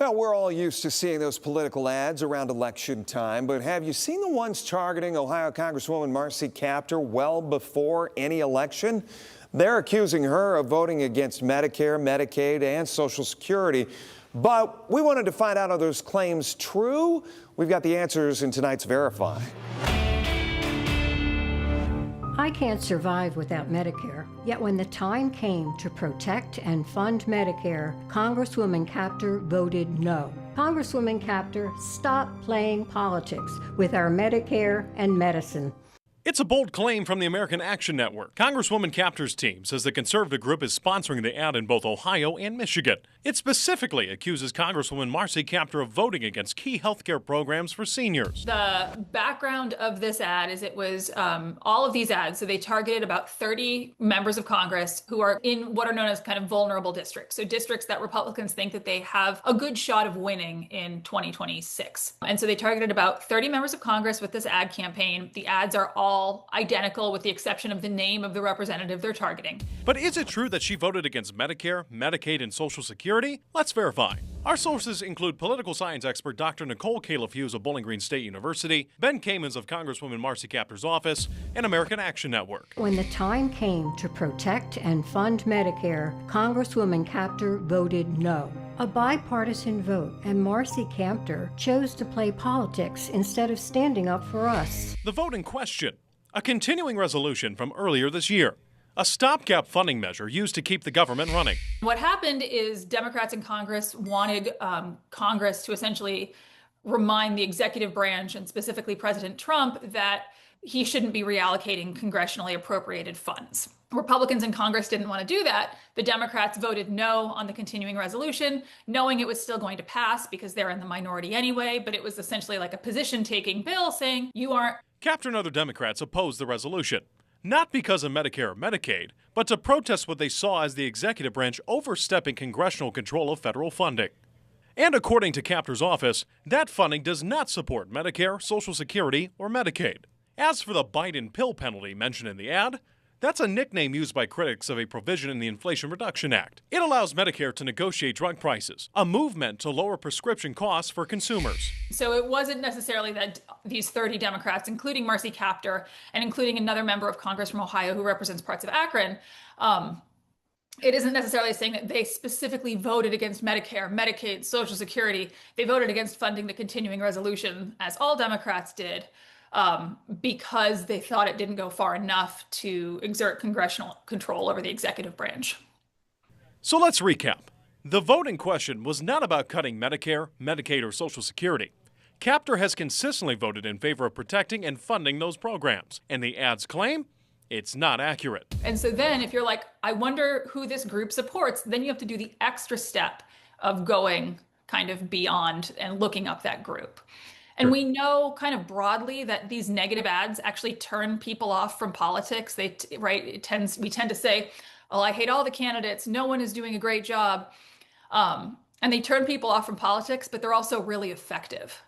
Well, we're all used to seeing those political ads around election time, but have you seen the ones targeting Ohio Congresswoman Marcy Kaptur well before any election? They're accusing her of voting against Medicare, Medicaid, and Social Security. But we wanted to find out, are those claims true? We've got the answers in tonight's Verify. I can't survive without Medicare. Yet when the time came to protect and fund Medicare, Congresswoman Kaptur voted no. Congresswoman Kaptur, stop playing politics with our Medicare and medicine. It's a bold claim from the American Action Network. Congresswoman Kaptur's team says the conservative group is sponsoring the ad in both Ohio and Michigan. It specifically accuses Congresswoman Marcy Kaptur of voting against key health care programs for seniors. The background of this ad is it was all of these ads. So they targeted about 30 members of Congress who are in what are known as kind of vulnerable districts. So districts that Republicans think that they have a good shot of winning in 2026. And so they targeted about 30 members of Congress with this ad campaign. The ads are all identical with the exception of the name of the representative they're targeting. But is it true that she voted against Medicare, Medicaid, and Social Security? Let's verify. Our sources include political science expert Dr. Nicole Califf-Hughes of Bowling Green State University, Ben Kamens of Congresswoman Marcy Kaptur's office, and American Action Network. When the time came to protect and fund Medicare, Congresswoman Kaptur voted no. A bipartisan vote, and Marcy Kaptur chose to play politics instead of standing up for us. The vote in question, a continuing resolution from earlier this year, a stopgap funding measure used to keep the government running. What happened is Democrats in Congress wanted Congress to essentially remind the executive branch, and specifically President Trump, that he shouldn't be reallocating congressionally appropriated funds. Republicans in Congress didn't want to do that. The Democrats voted no on the continuing resolution, knowing it was still going to pass because they're in the minority anyway, but it was essentially like a position-taking bill saying you aren't. Kaptur and other Democrats opposed the resolution, not because of Medicare or Medicaid, but to protest what they saw as the executive branch overstepping congressional control of federal funding. And according to Kaptur's office, that funding does not support Medicare, Social Security, or Medicaid. As for the Biden pill penalty mentioned in the ad, that's a nickname used by critics of a provision in the Inflation Reduction Act. It allows Medicare to negotiate drug prices, a movement to lower prescription costs for consumers. So it wasn't necessarily that these 30 Democrats, including Marcy Kaptur and including another member of Congress from Ohio who represents parts of Akron, it isn't necessarily saying that they specifically voted against Medicare, Medicaid, Social Security. They voted against funding the continuing resolution, as all Democrats did, because they thought it didn't go far enough to exert congressional control over the executive branch. So let's recap. The vote in question was not about cutting Medicare, Medicaid, or Social Security. Kaptur has consistently voted in favor of protecting and funding those programs, and the ads claim it's not accurate. And so then if you're like, I wonder who this group supports, then you have to do the extra step of going kind of beyond and looking up that group. And we know kind of broadly that these negative ads actually turn people off from politics. We tend to say, oh, I hate all the candidates. No one is doing a great job. And they turn people off from politics, but they're also really effective.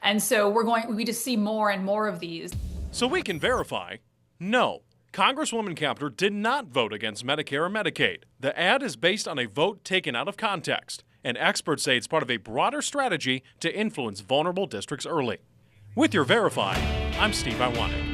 And so we just see more and more of these. So we can verify, no, Congresswoman Kaptur did not vote against Medicare or Medicaid. The ad is based on a vote taken out of context, and experts say it's part of a broader strategy to influence vulnerable districts early. With your Verify, I'm Steve Iwanek.